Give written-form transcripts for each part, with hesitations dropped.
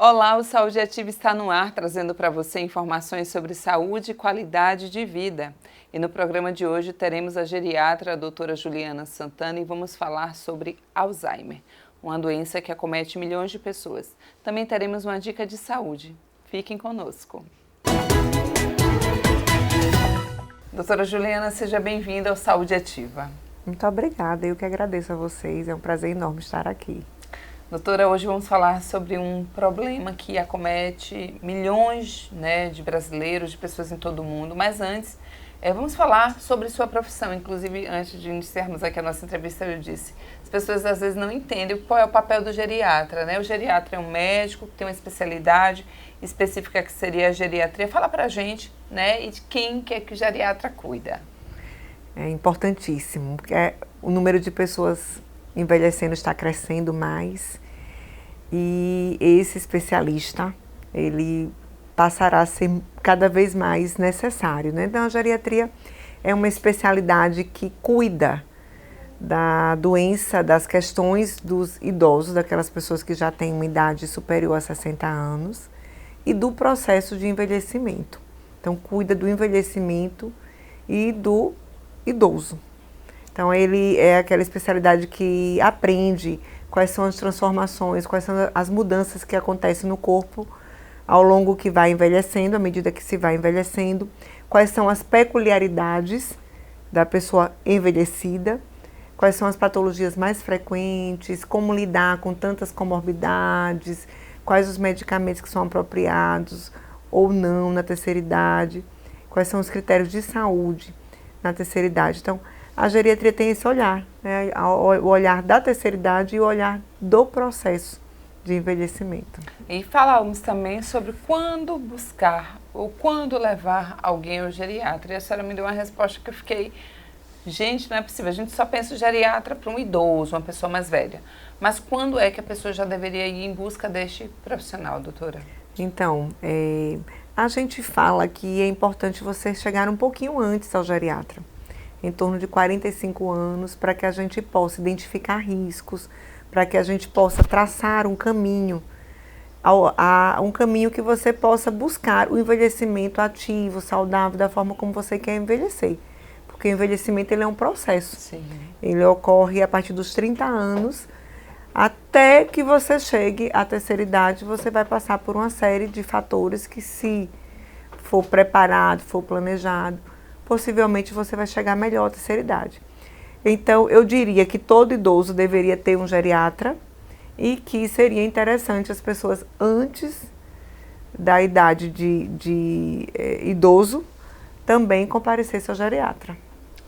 Olá, o Saúde Ativa está no ar, trazendo para você informações sobre saúde e qualidade de vida. E no programa de hoje teremos a geriatra, a doutora Juliana Santana, e vamos falar sobre Alzheimer, uma doença que acomete milhões de pessoas. Também teremos uma dica de saúde. Fiquem conosco. Doutora Juliana, seja bem-vinda ao Saúde Ativa. Muito obrigada, eu que agradeço a vocês, é um prazer enorme estar aqui. Doutora, hoje vamos falar sobre um problema que acomete milhões, de brasileiros, de pessoas em todo o mundo. Mas antes, vamos falar sobre sua profissão. Inclusive, antes de iniciarmos aqui a nossa entrevista, eu disse, as pessoas às vezes não entendem qual é o papel do geriatra, né? O geriatra é um médico que tem uma especialidade específica que seria a geriatria. Fala pra gente, e de quem que é que o geriatra cuida. É importantíssimo, porque o número de pessoas envelhecendo está crescendo mais e esse especialista, ele passará a ser cada vez mais necessário, né? Então, a geriatria é uma especialidade que cuida da doença, das questões dos idosos, daquelas pessoas que já têm uma idade superior a 60 anos e do processo de envelhecimento. Então, cuida do envelhecimento e do idoso. Então, ele é aquela especialidade que aprende quais são as transformações, quais são as mudanças que acontecem no corpo ao longo que vai envelhecendo, à medida que se vai envelhecendo, quais são as peculiaridades da pessoa envelhecida, quais são as patologias mais frequentes, como lidar com tantas comorbidades, quais os medicamentos que são apropriados ou não na terceira idade, quais são os critérios de saúde na terceira idade. Então, a geriatria tem esse olhar, né? O olhar da terceira idade e o olhar do processo de envelhecimento. E falamos também sobre quando buscar ou quando levar alguém ao geriatra. E a senhora me deu uma resposta que eu fiquei, gente, não é possível, a gente só pensa o geriatra para um idoso, uma pessoa mais velha. Mas quando é que a pessoa já deveria ir em busca deste profissional, doutora? Então, a gente fala que é importante você chegar um pouquinho antes ao geriatra, em torno de 45 anos, para que a gente possa identificar riscos, para que a gente possa traçar um caminho, um caminho que você possa buscar o envelhecimento ativo, saudável, da forma como você quer envelhecer. Porque o envelhecimento ele é um processo. Sim. Ele ocorre a partir dos 30 anos, até que você chegue à terceira idade, você vai passar por uma série de fatores que, se for preparado, for planejado, possivelmente você vai chegar melhor à terceira idade. Então, eu diria que todo idoso deveria ter um geriatra e que seria interessante as pessoas antes da idade de idoso também comparecessem ao geriatra.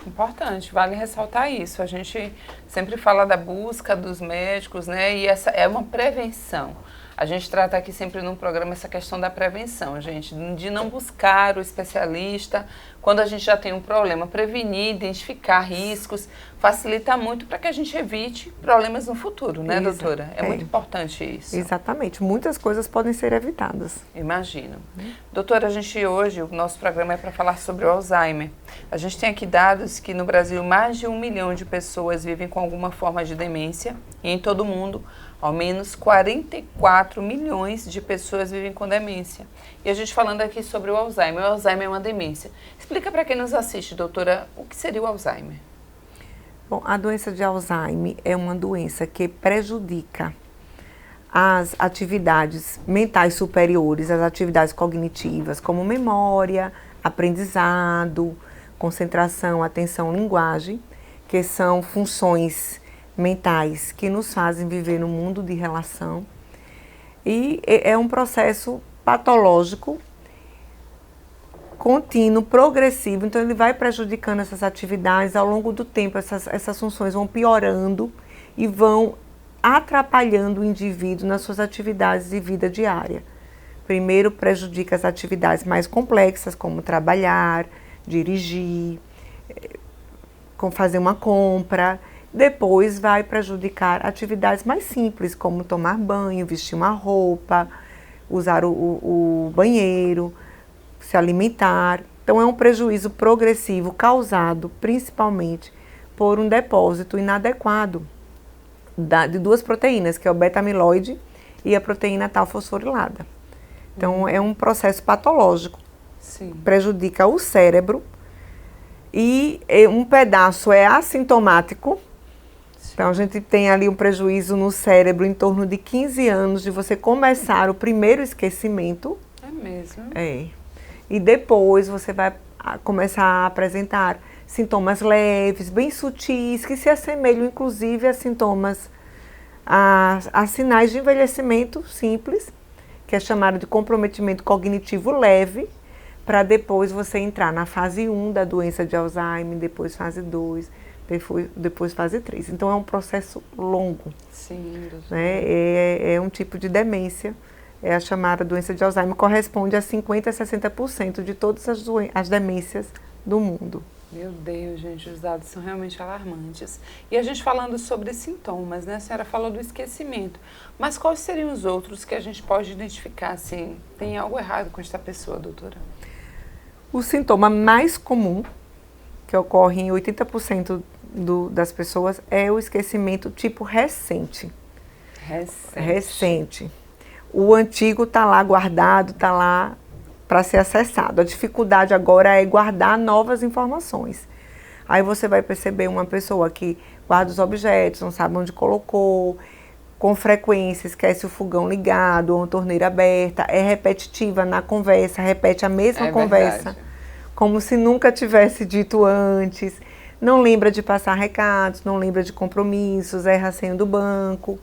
Importante, vale ressaltar isso. A gente sempre fala da busca dos médicos, e essa é uma prevenção. A gente trata aqui sempre no programa essa questão da prevenção, gente, de não buscar o especialista quando a gente já tem um problema. Prevenir, identificar riscos, facilita muito para que a gente evite problemas no futuro, né, doutora? É muito importante isso. Exatamente. Muitas coisas podem ser evitadas. Imagino. Doutora, hoje, o nosso programa é para falar sobre o Alzheimer. A gente tem aqui dados que no Brasil mais de 1 milhão de pessoas vivem com alguma forma de demência e em todo o mundo ao menos 44 milhões de pessoas vivem com demência. E a gente falando aqui sobre o Alzheimer. O Alzheimer é uma demência. Explica para quem nos assiste, doutora, o que seria o Alzheimer? Bom, a doença de Alzheimer é uma doença que prejudica as atividades mentais superiores, as atividades cognitivas, como memória, aprendizado, concentração, atenção, linguagem, que são funções mentais que nos fazem viver num mundo de relação. E é um processo patológico, contínuo, progressivo, então ele vai prejudicando essas atividades ao longo do tempo, essas funções vão piorando e vão atrapalhando o indivíduo nas suas atividades de vida diária. Primeiro prejudica as atividades mais complexas, como trabalhar, dirigir, fazer uma compra. Depois vai prejudicar atividades mais simples, como tomar banho, vestir uma roupa, usar o banheiro, se alimentar. Então, é um prejuízo progressivo causado principalmente por um depósito inadequado de duas proteínas, que é o beta-amiloide e a proteína tal fosforilada. Então, é um processo patológico. Sim. Prejudica o cérebro e um pedaço é assintomático. Sim. Então, a gente tem ali um prejuízo no cérebro em torno de 15 anos de você começar o primeiro esquecimento. É mesmo? É. E depois você vai começar a apresentar sintomas leves, bem sutis, que se assemelham inclusive a sintomas, a sinais de envelhecimento simples, que é chamado de comprometimento cognitivo leve, para depois você entrar na fase 1 da doença de Alzheimer, depois fase 2, depois fase 3. Então é um processo longo. Sim, né? É um tipo de demência. É a chamada doença de Alzheimer, corresponde a 50% a 60% de todas as demências do mundo. Meu Deus, gente, os dados são realmente alarmantes. E a gente falando sobre sintomas, né? A senhora falou do esquecimento. Mas quais seriam os outros que a gente pode identificar, assim, tem algo errado com esta pessoa, doutora? O sintoma mais comum, que ocorre em 80% das pessoas, é o esquecimento tipo recente. Recente. O antigo está lá guardado, está lá para ser acessado. A dificuldade agora é guardar novas informações. Aí você vai perceber uma pessoa que guarda os objetos, não sabe onde colocou, com frequência esquece o fogão ligado ou a torneira aberta, é repetitiva na conversa, repete a mesma conversa, como se nunca tivesse dito antes, não lembra de passar recados, não lembra de compromissos, erra a senha do banco.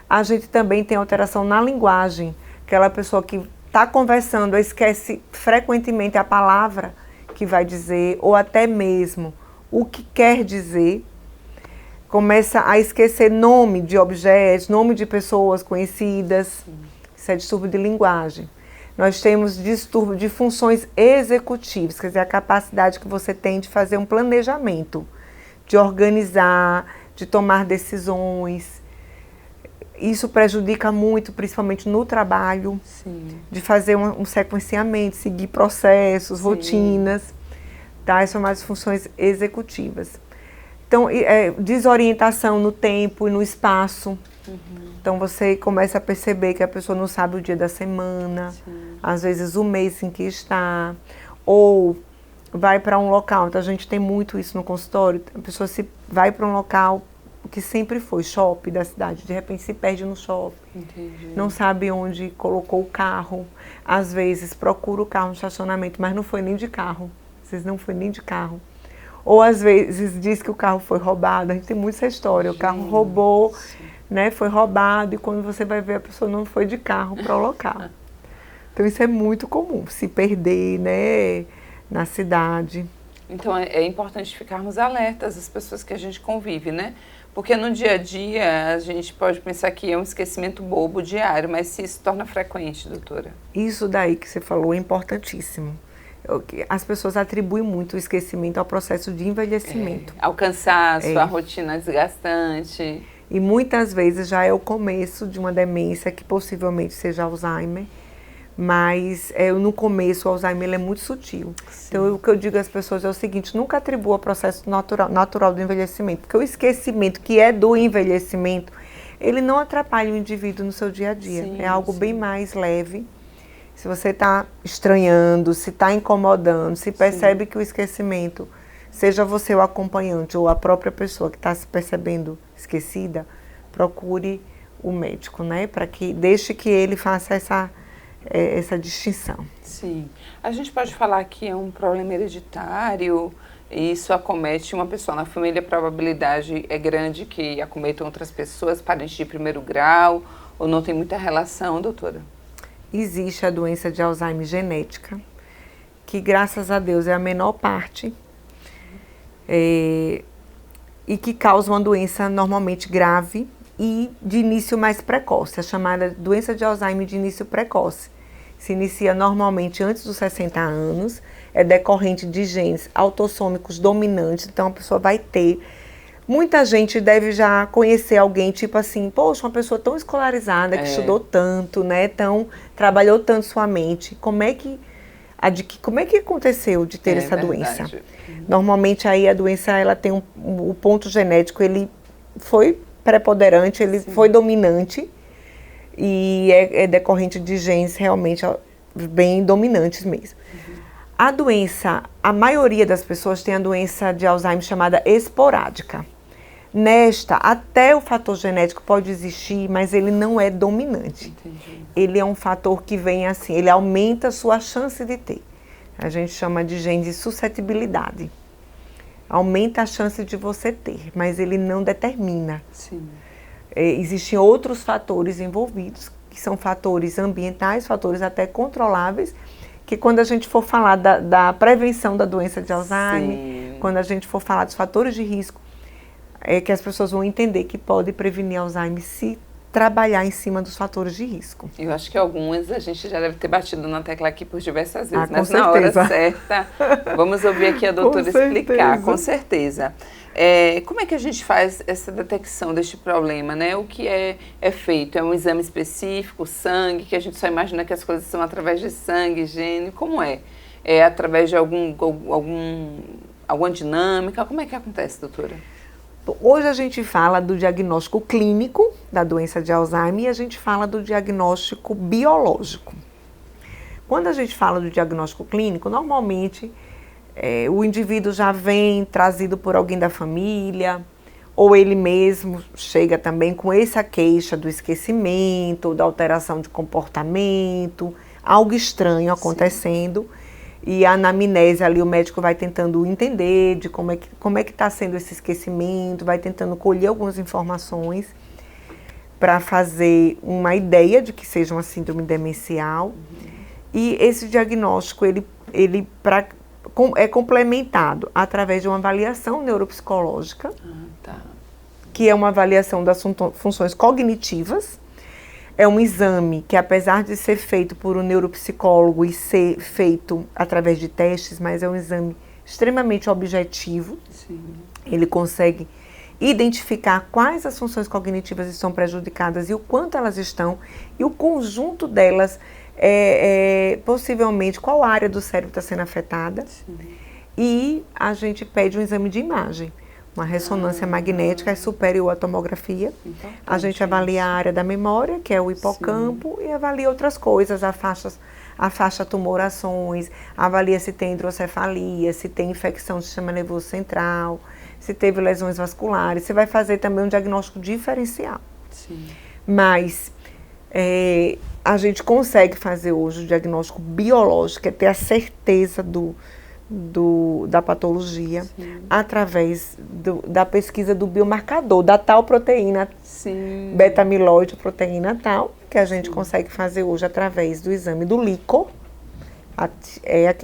A gente também tem alteração na linguagem, aquela pessoa que está conversando, esquece frequentemente a palavra que vai dizer, ou até mesmo o que quer dizer, começa a esquecer nome de objetos, nome de pessoas conhecidas. Isso é distúrbio de linguagem. Nós temos distúrbio de funções executivas, quer dizer, a capacidade que você tem de fazer um planejamento, de organizar, de tomar decisões. Isso prejudica muito, principalmente no trabalho. Sim. De fazer um sequenciamento, seguir processos, sim, rotinas. Tá? Essas são mais funções executivas. Então, desorientação no tempo e no espaço. Uhum. Então, você começa a perceber que a pessoa não sabe o dia da semana, sim, às vezes o mês em que está, ou vai para um local. Então, a gente tem muito isso no consultório. A pessoa vai para um local que sempre foi shopping da cidade, de repente se perde no shopping. Entendi. Não sabe onde colocou o carro, às vezes procura o carro no estacionamento, mas não foi nem de carro, às vezes não foi nem de carro. Ou às vezes diz que o carro foi roubado, a gente tem muito essa história, o carro roubou, né, foi roubado e quando você vai ver a pessoa não foi de carro para o local. Então isso é muito comum, se perder, né, na cidade. Então é importante ficarmos alertas às pessoas que a gente convive, né? Porque no dia a dia a gente pode pensar que é um esquecimento bobo diário, mas se isso torna frequente, doutora? Isso daí que você falou é importantíssimo. As pessoas atribuem muito o esquecimento ao processo de envelhecimento. Ao cansaço, à rotina desgastante. E muitas vezes já é o começo de uma demência que possivelmente seja Alzheimer. Mas no começo o Alzheimer ele é muito sutil. Sim. Então o que eu digo às pessoas é o seguinte, nunca atribua o processo natural do envelhecimento, porque o esquecimento que é do envelhecimento, ele não atrapalha o indivíduo no seu dia a dia. Sim, é algo bem mais leve. Se você está estranhando, se está incomodando, se percebe que o esquecimento, seja você o acompanhante ou a própria pessoa que está se percebendo esquecida, procure o médico, né? Para que deixe que ele faça essa distinção. Sim. A gente pode falar que é um problema hereditário, e isso acomete uma pessoa. Na família a probabilidade é grande que acometam outras pessoas, parentes de primeiro grau, ou não tem muita relação, doutora? Existe a doença de Alzheimer genética, que graças a Deus é a menor parte, e que causa uma doença normalmente grave e de início mais precoce, a chamada doença de Alzheimer de início precoce. Se inicia normalmente antes dos 60 anos, é decorrente de genes autossômicos dominantes, então a pessoa vai ter. Muita gente deve já conhecer alguém, tipo assim, poxa, uma pessoa tão escolarizada, que estudou tanto, né, trabalhou tanto sua mente, como é que aconteceu de ter essa doença? Normalmente aí a doença, ela tem o ponto genético, ele foi preponderante, ele foi dominante, e é decorrente de genes realmente bem dominantes mesmo. A doença, a maioria das pessoas tem a doença de Alzheimer chamada esporádica. Nesta, até o fator genético pode existir, mas ele não é dominante. Entendi. Ele é um fator que vem assim, ele aumenta a sua chance de ter. A gente chama de gene de suscetibilidade. Aumenta a chance de você ter, mas ele não determina. Sim. Existem outros fatores envolvidos, que são fatores ambientais, fatores até controláveis, que quando a gente for falar da prevenção da doença de Alzheimer, Sim. quando a gente for falar dos fatores de risco, é que as pessoas vão entender que pode prevenir Alzheimer se trabalhar em cima dos fatores de risco. Eu acho que algumas a gente já deve ter batido na tecla aqui por diversas vezes, mas com na hora certeza. certa, vamos ouvir aqui a doutora explicar, com certeza. Como é que a gente faz essa detecção deste problema, né? O que é feito? É um exame específico, sangue, que a gente só imagina que as coisas são através de sangue, gene, como é? É através de alguma dinâmica? Como é que acontece, doutora? Hoje a gente fala do diagnóstico clínico da doença de Alzheimer e a gente fala do diagnóstico biológico. Quando a gente fala do diagnóstico clínico, normalmente o indivíduo já vem trazido por alguém da família, ou ele mesmo chega também com essa queixa do esquecimento, da alteração de comportamento, algo estranho acontecendo. Sim. E a anamnese ali, o médico vai tentando entender de como é que está sendo esse esquecimento, vai tentando colher algumas informações para fazer uma ideia de que seja uma síndrome demencial. E esse diagnóstico, ele é complementado através de uma avaliação neuropsicológica, que é uma avaliação das funções cognitivas. É um exame que, apesar de ser feito por um neuropsicólogo e ser feito através de testes, mas é um exame extremamente objetivo. Sim. Ele consegue identificar quais as funções cognitivas estão prejudicadas e o quanto elas estão, e o conjunto delas, possivelmente, qual área do cérebro está sendo afetada. Sim. E a gente pede um exame de imagem. Uma ressonância magnética superior à tomografia. A gente avalia a área da memória, que é o hipocampo, sim, e avalia outras coisas, afasta tumorações, avalia se tem hidrocefalia, se tem infecção do sistema nervoso central, se teve lesões vasculares. Você vai fazer também um diagnóstico diferencial. Sim. Mas a gente consegue fazer hoje o diagnóstico biológico, é ter a certeza da patologia, sim, através da pesquisa do biomarcador, da tal proteína, beta-amiloide, proteína tal, que a gente, sim, consegue fazer hoje através do exame do líquor,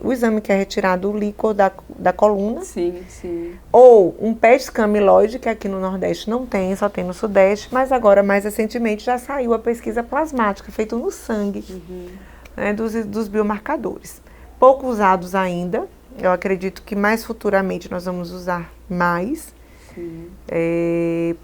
o exame que é retirado do líquor da coluna, sim, sim, ou um PET scan amiloide, que aqui no Nordeste não tem, só tem no Sudeste, mas agora, mais recentemente, já saiu a pesquisa plasmática, feita no sangue, né, dos biomarcadores. Pouco usados ainda. Eu acredito que mais futuramente nós vamos usar mais,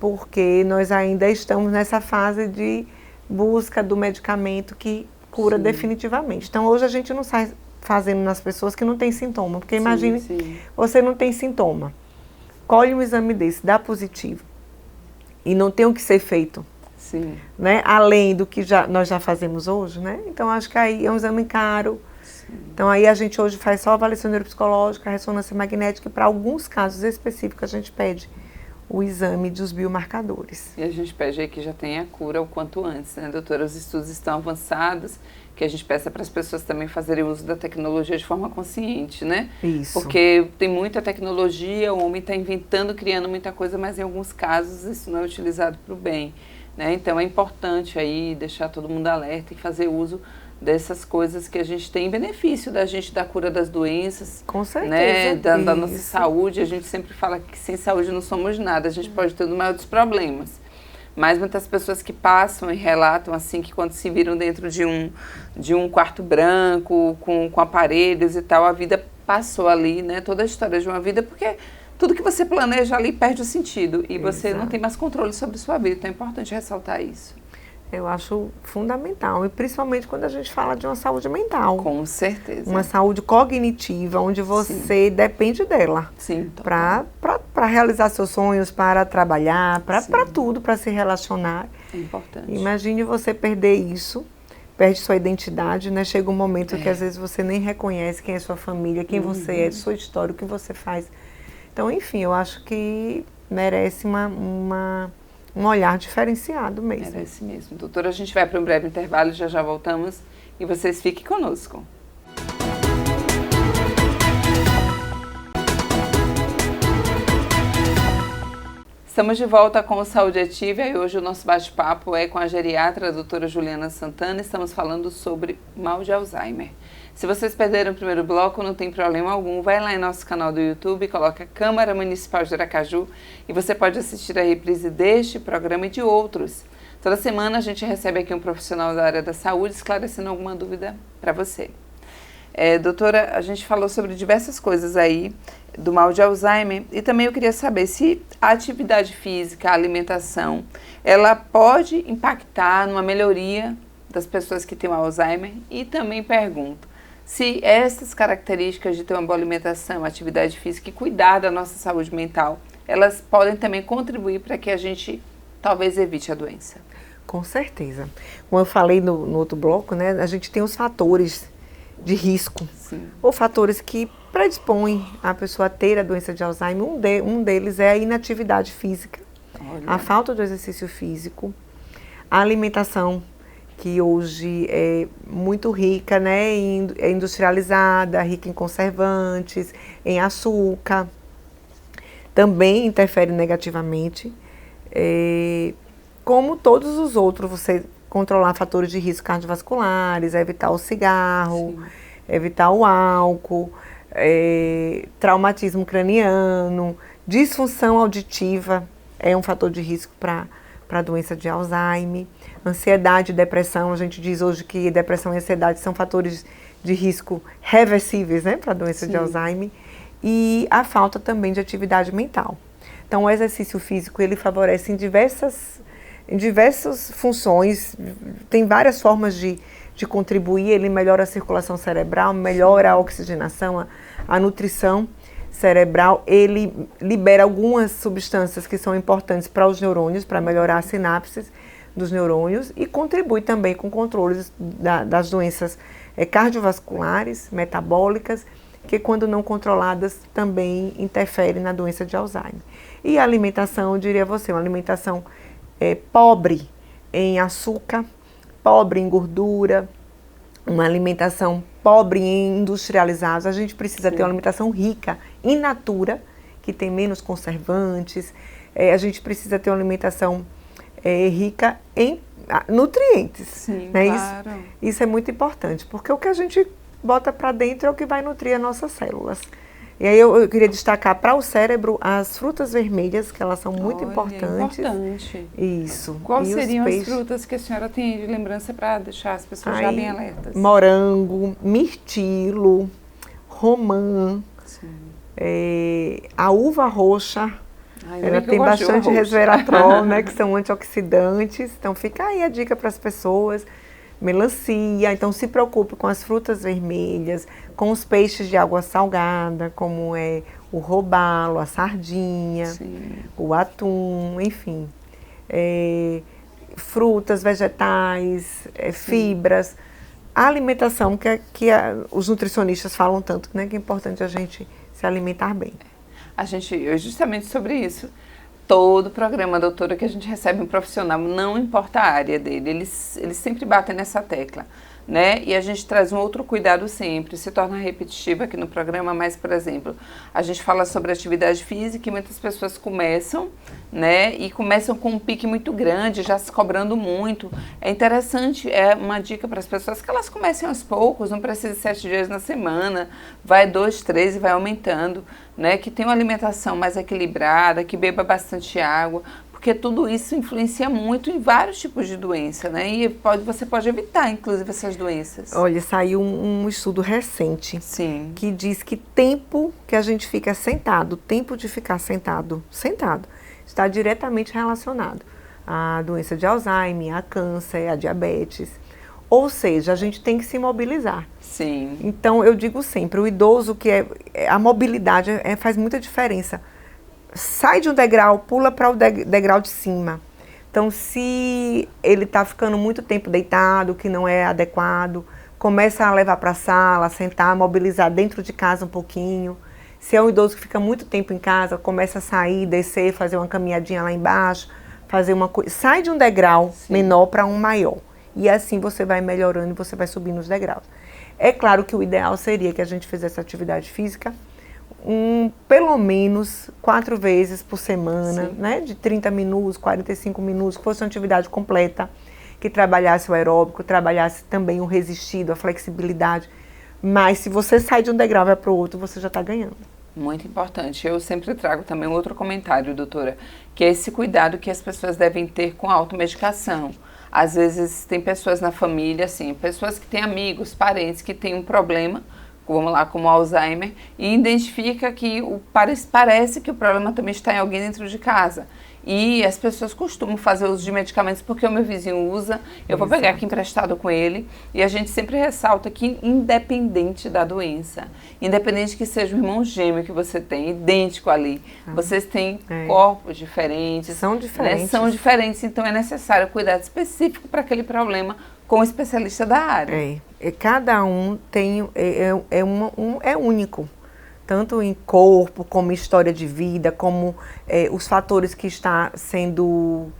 porque nós ainda estamos nessa fase de busca do medicamento que cura, sim, definitivamente. Então, hoje a gente não sai fazendo nas pessoas que não têm sintoma, porque imagine, você não tem sintoma, colhe um exame desse, dá positivo, e não tem o que ser feito, sim, né? Além do que nós já fazemos hoje, né? Então, acho que aí é um exame caro. Então, aí a gente hoje faz só avaliação neuropsicológica, ressonância magnética, e para alguns casos específicos a gente pede o exame dos biomarcadores. E a gente pede aí que já tenha a cura o quanto antes, né, doutora? Os estudos estão avançados, que a gente peça para as pessoas também fazerem uso da tecnologia de forma consciente, né? Isso. Porque tem muita tecnologia, o homem está inventando, criando muita coisa, mas em alguns casos isso não é utilizado para o bem, né? Então, é importante aí deixar todo mundo alerta e fazer uso dessas coisas que a gente tem em benefício da gente, da cura das doenças. Com certeza. Né, da nossa saúde. A gente sempre fala que sem saúde não somos nada, a gente pode ter o maior dos problemas. Mas muitas pessoas que passam e relatam assim que quando se viram dentro de um quarto branco, com aparelhos e tal, a vida passou ali, né? Toda a história de uma vida, porque tudo que você planeja ali perde o sentido e você não tem mais controle sobre a sua vida. Então é importante ressaltar isso. Eu acho fundamental, e principalmente quando a gente fala de uma saúde mental. Com certeza. Uma saúde cognitiva, onde você, sim, depende dela. Sim. Para realizar seus sonhos, para trabalhar, para tudo, para se relacionar. É importante. Imagine você perder isso, perde sua identidade, né? Chega um momento que às vezes você nem reconhece quem é sua família, quem você é, sua história, o que você faz. Então, enfim, eu acho que merece um olhar diferenciado mesmo. Merece mesmo. Doutora, a gente vai para um breve intervalo, já já voltamos e vocês fiquem conosco. Estamos de volta com o Saúde Ativa e hoje o nosso bate-papo é com a geriatra, a doutora Juliana Santana. Estamos falando sobre mal de Alzheimer. Se vocês perderam o primeiro bloco, não tem problema algum. Vai lá em nosso canal do YouTube, coloca Câmara Municipal de Aracaju e você pode assistir a reprise deste programa e de outros. Toda semana a gente recebe aqui um profissional da área da saúde esclarecendo alguma dúvida para você. Doutora, a gente falou sobre diversas coisas aí do mal de Alzheimer e também eu queria saber se a atividade física, a alimentação, ela pode impactar numa melhoria das pessoas que têm o Alzheimer e também pergunto se essas características de ter uma boa alimentação, atividade física e cuidar da nossa saúde mental, elas podem também contribuir para que a gente talvez evite a doença. Com certeza. Como eu falei no outro bloco, né, a gente tem os fatores de risco, Sim. ou fatores que predispõem a pessoa a ter a doença de Alzheimer. Um deles é a inatividade física, a falta do exercício físico, a alimentação, que hoje é muito rica, né, é industrializada, rica em conservantes, em açúcar, também interfere negativamente, como todos os outros, você controlar fatores de risco cardiovasculares, evitar o cigarro, sim, evitar o álcool, traumatismo craniano, disfunção auditiva é um fator de risco para a doença de Alzheimer, ansiedade e depressão, a gente diz hoje que depressão e ansiedade são fatores de risco reversíveis, né, para a doença, sim, de Alzheimer, e a falta também de atividade mental. Então o exercício físico ele favorece em diversas funções, tem várias formas de contribuir, ele melhora a circulação cerebral, melhora a oxigenação, a nutrição cerebral, ele libera algumas substâncias que são importantes para os neurônios, para melhorar as sinapses dos neurônios e contribui também com controles das doenças cardiovasculares, metabólicas, que quando não controladas também interferem na doença de Alzheimer. E a alimentação, eu diria a você, uma alimentação pobre em açúcar, pobre em gordura, uma alimentação pobre em industrializados. A gente precisa, sim, ter uma alimentação rica in natura, que tem menos conservantes. A gente precisa ter uma alimentação rica em nutrientes. Sim, né? Claro. Isso é muito importante, porque o que a gente bota para dentro é o que vai nutrir as nossas células. E aí eu queria destacar para o cérebro as frutas vermelhas, que elas são muito importantes. Importante. Isso. Quais seriam as frutas que a senhora tem de lembrança para deixar as pessoas já bem alertas? Morango, mirtilo, romã, a uva roxa. Ela tem bastante resveratrol, né, que são antioxidantes. Então fica aí a dica para as pessoas. Melancia, então se preocupe com as frutas vermelhas, com os peixes de água salgada, como é o robalo, a sardinha, sim, o atum, enfim. Frutas, vegetais, fibras. A alimentação, que os nutricionistas falam tanto, né, que é importante a gente se alimentar bem. Justamente sobre isso. Todo programa, doutora, que a gente recebe um profissional, não importa a área dele, eles sempre batem nessa tecla, né? E a gente traz um outro cuidado sempre, se torna repetitivo aqui no programa, mas, por exemplo, a gente fala sobre atividade física e muitas pessoas começam, né? E começam com um pique muito grande, já se cobrando muito. É interessante, é uma dica para as pessoas que elas comecem aos poucos, não precisa 7 dias na semana, vai 2, 3 e vai aumentando, né? Que tenha uma alimentação mais equilibrada, que beba bastante água, porque tudo isso influencia muito em vários tipos de doença, né? E você pode evitar, inclusive, essas doenças. Olha, saiu um estudo recente, sim, que diz que tempo que a gente fica sentado, tempo de ficar sentado, está diretamente relacionado à doença de Alzheimer, a câncer, a diabetes. Ou seja, a gente tem que se mobilizar. Sim. Então, eu digo sempre, o idoso, a mobilidade faz muita diferença. Sai de um degrau, pula para o degrau de cima. Então, se ele está ficando muito tempo deitado, que não é adequado, começa a levar para a sala, sentar, mobilizar dentro de casa um pouquinho. Se é um idoso que fica muito tempo em casa, começa a sair, descer, fazer uma caminhadinha lá embaixo, fazer uma coisa. Sai de um degrau menor para um maior. E assim você vai melhorando e você vai subindo os degraus. É claro que o ideal seria que a gente fizesse atividade física pelo menos 4 vezes por semana, né? De 30 minutos, 45 minutos, que fosse uma atividade completa, que trabalhasse o aeróbico, trabalhasse também o resistido, a flexibilidade. Mas se você sai de um degrau e vai para o outro, você já está ganhando. Muito importante. Eu sempre trago também um outro comentário, doutora, que é esse cuidado que as pessoas devem ter com a automedicação. Às vezes tem pessoas na família, assim, pessoas que têm amigos, parentes que têm um problema, vamos lá, como Alzheimer, e identifica que parece que o problema também está em alguém dentro de casa. E as pessoas costumam fazer uso de medicamentos porque o meu vizinho usa, eu vou pegar aqui emprestado com ele. E a gente sempre ressalta que independente da doença, independente que seja o irmão gêmeo que você tem, idêntico ali, vocês têm corpos diferentes. São diferentes. Né? São diferentes, então é necessário cuidado específico para aquele problema com o especialista da área. Cada um tem, é único. Tanto em corpo, como história de vida, como os fatores que está sendo,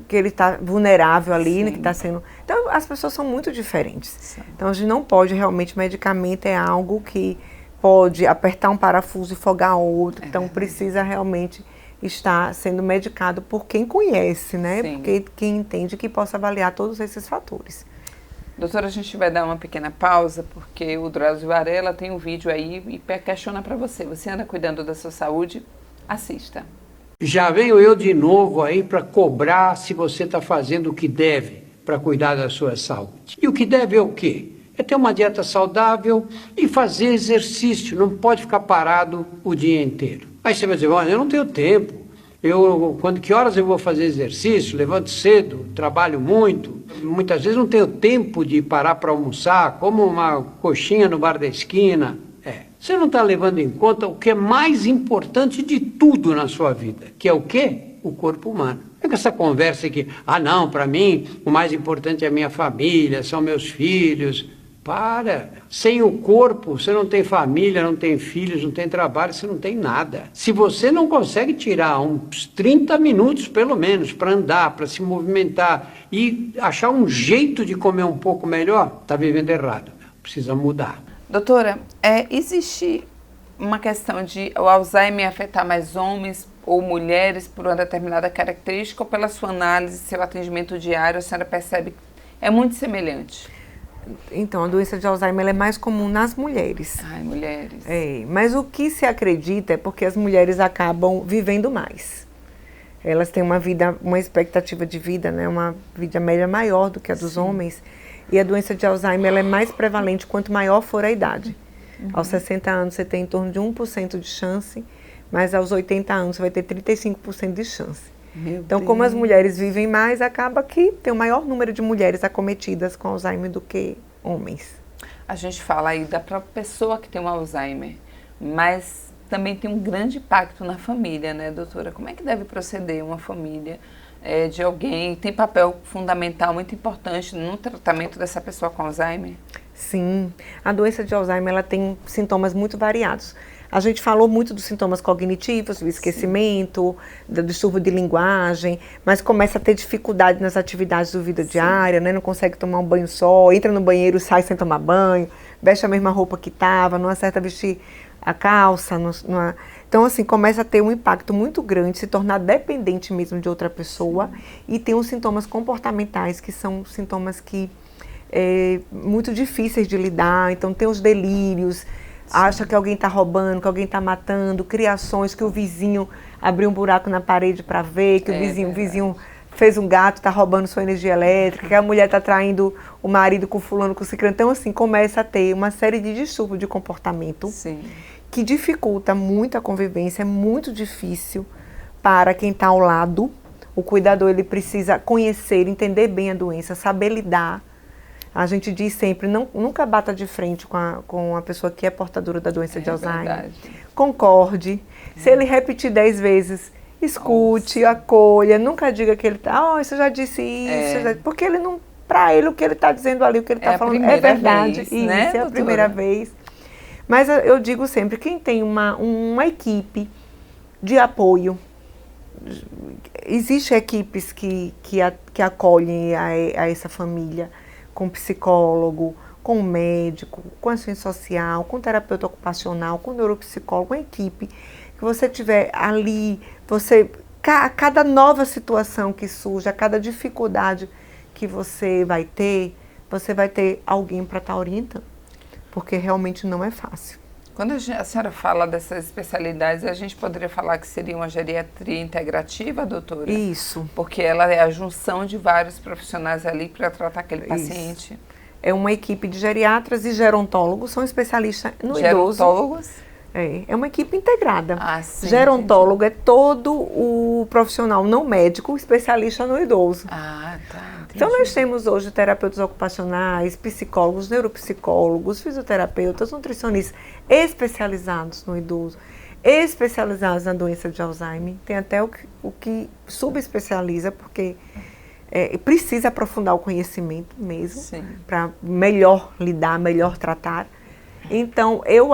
que ele está vulnerável ali, né, que está sendo... Então, as pessoas são muito diferentes. Sim. Então, a gente não pode, realmente, medicamento é algo que pode apertar um parafuso e folgar outro. Então, precisa realmente estar sendo medicado por quem conhece, né? Sim. Porque quem entende que possa avaliar todos esses fatores. Doutora, a gente vai dar uma pequena pausa, porque o Drauzio Varela tem um vídeo aí e questiona para você. Você anda cuidando da sua saúde? Assista. Já venho eu de novo aí para cobrar se você está fazendo o que deve para cuidar da sua saúde. E o que deve é o quê? É ter uma dieta saudável e fazer exercício. Não pode ficar parado o dia inteiro. Aí você vai dizer, olha, eu não tenho tempo. Que horas eu vou fazer exercício? Levanto cedo, trabalho muito. Muitas vezes não tenho tempo de parar para almoçar, como uma coxinha no bar da esquina. Você não está levando em conta o que é mais importante de tudo na sua vida, que é o quê? O corpo humano. É com essa conversa aqui, não, para mim o mais importante é a minha família, são meus filhos. Para, sem o corpo você não tem família, não tem filhos, não tem trabalho, você não tem nada. Se você não consegue tirar uns 30 minutos pelo menos para andar, para se movimentar e achar um jeito de comer um pouco melhor, está vivendo errado, precisa mudar. Doutora, existe uma questão de o Alzheimer afetar mais homens ou mulheres por uma determinada característica, ou pela sua análise, seu atendimento diário, a senhora percebe que é muito semelhante? Então, a doença de Alzheimer é mais comum nas mulheres. Ai, mulheres. Mas o que se acredita é porque as mulheres acabam vivendo mais. Elas têm uma expectativa de vida, né, uma vida média maior do que a dos homens. E a doença de Alzheimer ela é mais prevalente quanto maior for a idade. Aos 60 anos você tem em torno de 1% de chance, mas aos 80 anos você vai ter 35% de chance. Então, como as mulheres vivem mais, acaba que tem o maior número de mulheres acometidas com Alzheimer do que homens. A gente fala aí da própria pessoa que tem o Alzheimer, mas também tem um grande impacto na família, né, doutora? Como é que deve proceder uma família de alguém? Tem papel fundamental, muito importante no tratamento dessa pessoa com Alzheimer? Sim, a doença de Alzheimer ela tem sintomas muito variados. A gente falou muito dos sintomas cognitivos, do esquecimento, do distúrbio de linguagem, mas começa a ter dificuldade nas atividades da vida diária, né? Não consegue tomar um banho só, entra no banheiro, sai sem tomar banho, veste a mesma roupa que estava, não acerta a vestir a calça. Então, assim, começa a ter um impacto muito grande, se tornar dependente mesmo de outra pessoa. E tem os sintomas comportamentais, que são sintomas que muito difíceis de lidar. Então, tem os delírios, acha que alguém está roubando, que alguém está matando, criações que o vizinho abriu um buraco na parede para ver, que o vizinho fez um gato, está roubando sua energia elétrica, que a mulher está traindo o marido com fulano, com ciclano. Então, assim, começa a ter uma série de distúrbios de comportamento que dificulta muito a convivência, é muito difícil para quem está ao lado. O cuidador, ele precisa conhecer, entender bem a doença, saber lidar. A gente diz sempre, nunca bata de frente com a pessoa que é portadora da doença de Alzheimer. Verdade. Concorde. Se ele repetir 10 vezes Escute, acolha, nunca diga que ele está, você já disse isso, porque ele não, para ele o que ele está dizendo ali, o que ele está falando é verdade. Vez, isso, né, é a primeira vez. Mas eu digo sempre, quem tem uma equipe de apoio, existem equipes que acolhem a essa família, com psicólogo, com médico, com assistente social, com terapeuta ocupacional, com neuropsicólogo, uma equipe que você tiver ali, a cada nova situação que surge, a cada dificuldade que você vai ter alguém para estar orientando, porque realmente não é fácil. Quando a senhora fala dessas especialidades, a gente poderia falar que seria uma geriatria integrativa, doutora? Isso. Porque ela é a junção de vários profissionais ali para tratar aquele paciente. É uma equipe de geriatras e gerontólogos, são especialistas no idoso. Gerontólogos? É uma equipe integrada. Sim, gerontólogo entendi. É todo o profissional não médico, especialista no idoso. Tá. Entendi. Então nós temos hoje terapeutas ocupacionais, psicólogos, neuropsicólogos, fisioterapeutas, nutricionistas especializados no idoso, especializados na doença de Alzheimer. Tem até o que subespecializa, porque precisa aprofundar o conhecimento mesmo, para melhor lidar, melhor tratar. Então, eu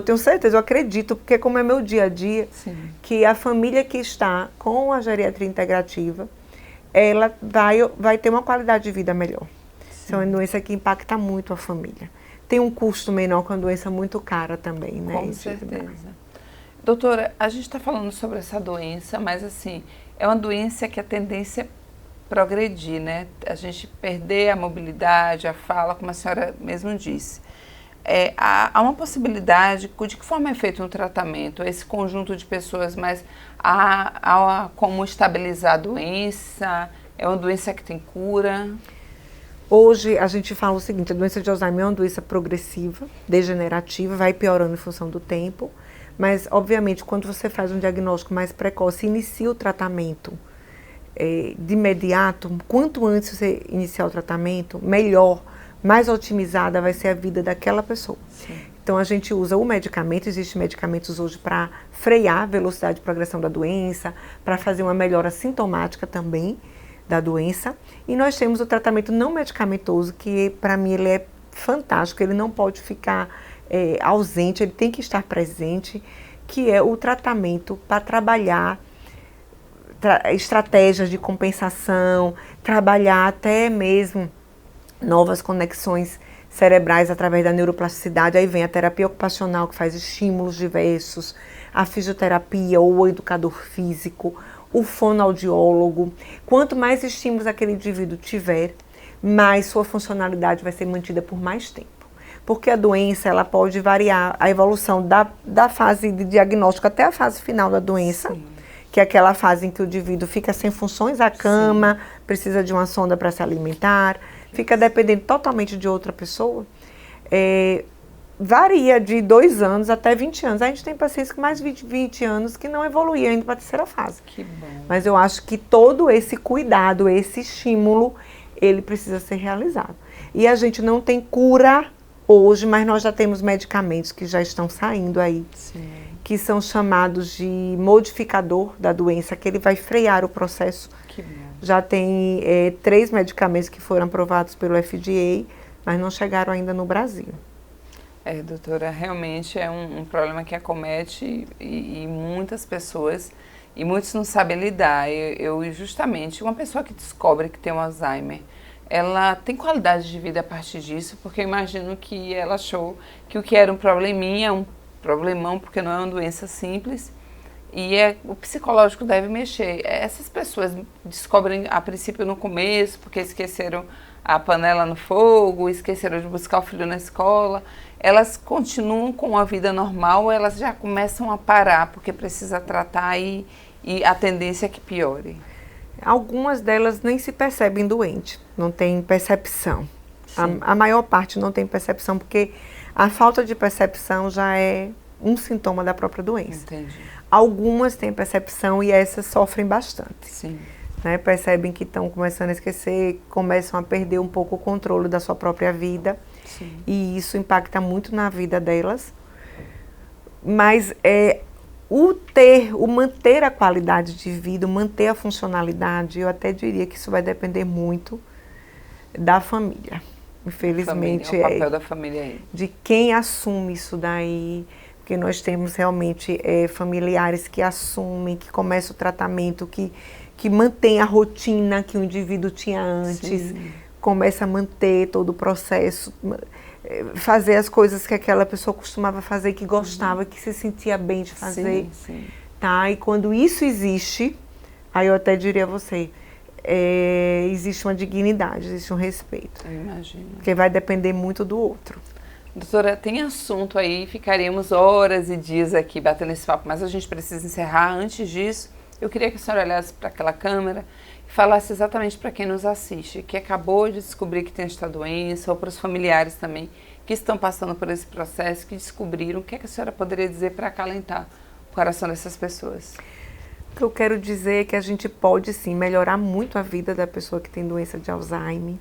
tenho certeza, eu acredito, porque como é meu dia a dia, que a família que está com a geriatria integrativa, ela vai ter uma qualidade de vida melhor. Então, é uma doença que impacta muito a família. Tem um custo menor, com uma doença muito cara também, né? Com certeza. Doutora, a gente está falando sobre essa doença, mas assim, é uma doença que a tendência é progredir, né? A gente perder a mobilidade, a fala, como a senhora mesmo disse. Há uma possibilidade, de que forma é feito um tratamento? Esse conjunto de pessoas, mas há como estabilizar a doença? É uma doença que tem cura? Hoje a gente fala o seguinte, a doença de Alzheimer é uma doença progressiva, degenerativa, vai piorando em função do tempo, mas obviamente quando você faz um diagnóstico mais precoce, inicia o tratamento de imediato, quanto antes você iniciar o tratamento, melhor, mais otimizada vai ser a vida daquela pessoa. Sim. Então a gente usa o medicamento, existem medicamentos hoje para frear a velocidade de progressão da doença, para fazer uma melhora sintomática também da doença. E nós temos o tratamento não medicamentoso, que para mim ele é fantástico, ele não pode ficar ausente, ele tem que estar presente, que é o tratamento para trabalhar estratégias de compensação, trabalhar até mesmo novas conexões cerebrais através da neuroplasticidade. Aí vem a terapia ocupacional, que faz estímulos diversos, a fisioterapia ou o educador físico, o fonoaudiólogo. Quanto mais estímulos aquele indivíduo tiver, mais sua funcionalidade vai ser mantida por mais tempo. Porque a doença ela pode variar a evolução da fase de diagnóstico até a fase final da doença. Sim. Que é aquela fase em que o indivíduo fica sem funções à cama, precisa de uma sonda para se alimentar, fica dependendo totalmente de outra pessoa. Varia de 2 anos até 20 anos. A gente tem pacientes com mais de 20 anos que não evoluíram ainda para a terceira fase. Que bom. Mas eu acho que todo esse cuidado, esse estímulo, ele precisa ser realizado. E a gente não tem cura hoje, mas nós já temos medicamentos que já estão saindo aí. Sim. Que são chamados de modificador da doença, que ele vai frear o processo. Que bom. Já tem 3 medicamentos que foram aprovados pelo FDA, mas não chegaram ainda no Brasil. Doutora, realmente é um problema que acomete e muitas pessoas, e muitos não sabem lidar. Justamente, uma pessoa que descobre que tem um Alzheimer, ela tem qualidade de vida a partir disso, porque eu imagino que ela achou que o que era um probleminha, um problemão, porque não é uma doença simples, e o psicológico deve mexer. Essas pessoas descobrem a princípio no começo, porque esqueceram a panela no fogo, esqueceram de buscar o filho na escola, elas continuam com a vida normal, ou elas já começam a parar, porque precisa tratar e a tendência é que piore? Algumas delas nem se percebem doente, não tem percepção. A maior parte não tem percepção, porque a falta de percepção já é um sintoma da própria doença. Entendi. Algumas têm percepção e essas sofrem bastante. Sim. Né? Percebem que estão começando a esquecer, começam a perder um pouco o controle da sua própria vida. Sim. E isso impacta muito na vida delas. Mas o manter a qualidade de vida, o manter a funcionalidade, eu até diria que isso vai depender muito da família. Infelizmente, família, o papel da família aí. De quem assume isso daí, porque nós temos realmente familiares que assumem, que começam o tratamento, que mantém a rotina que o indivíduo tinha antes, sim, começa a manter todo o processo, fazer as coisas que aquela pessoa costumava fazer, que gostava, que se sentia bem de fazer. Sim, sim. Tá? E quando isso existe, aí eu até diria a você, existe uma dignidade, existe um respeito. Eu imagino. Porque vai depender muito do outro. Doutora, tem assunto aí, ficaríamos horas e dias aqui batendo esse papo, mas a gente precisa encerrar. Antes disso, eu queria que a senhora olhasse para aquela câmera e falasse exatamente para quem nos assiste, que acabou de descobrir que tem esta doença, ou para os familiares também, que estão passando por esse processo, que descobriram. O que é que a senhora poderia dizer para acalentar o coração dessas pessoas? O que eu quero dizer é que a gente pode, sim, melhorar muito a vida da pessoa que tem doença de Alzheimer,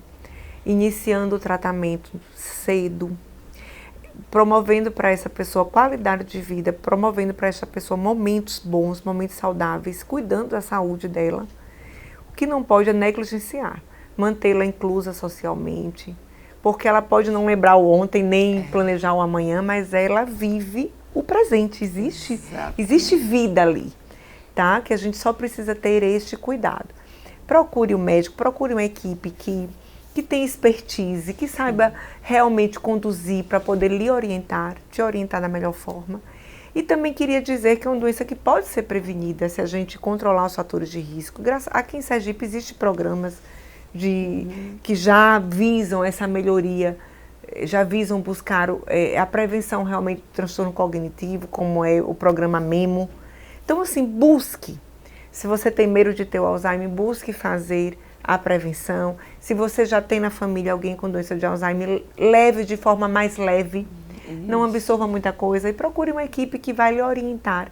iniciando o tratamento cedo, promovendo para essa pessoa qualidade de vida, promovendo para essa pessoa momentos bons, momentos saudáveis, cuidando da saúde dela. O que não pode é negligenciar, mantê-la inclusa socialmente, porque ela pode não lembrar o ontem, nem planejar o amanhã, mas ela vive o presente, existe vida ali, tá? Que a gente só precisa ter este cuidado. Procure um médico, procure uma equipe que tem expertise, que saiba realmente conduzir para poder lhe orientar, te orientar da melhor forma. E também queria dizer que é uma doença que pode ser prevenida se a gente controlar os fatores de risco. Aqui em Sergipe existem programas que já visam essa melhoria, já visam buscar a prevenção realmente do transtorno cognitivo, como é o programa MEMO. Então, assim, busque. Se você tem medo de ter o Alzheimer, busque fazer a prevenção. Se você já tem na família alguém com doença de Alzheimer, leve de forma mais leve, não absorva muita coisa e procure uma equipe que vai lhe orientar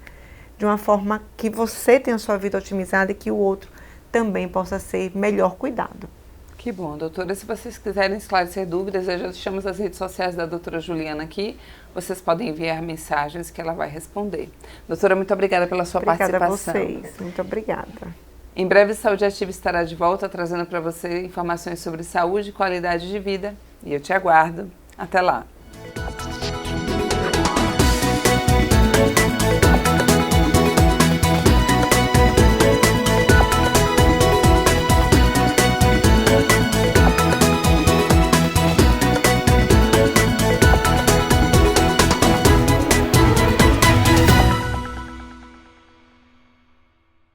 de uma forma que você tenha a sua vida otimizada e que o outro também possa ser melhor cuidado. Que bom, doutora. Se vocês quiserem esclarecer dúvidas, eu já deixamos as redes sociais da doutora Juliana aqui. Vocês podem enviar mensagens que ela vai responder. Doutora, muito obrigada pela sua participação. Obrigada a vocês. Muito obrigada. Em breve, Saúde Ativa estará de volta, trazendo para você informações sobre saúde e qualidade de vida. E eu te aguardo. Até lá.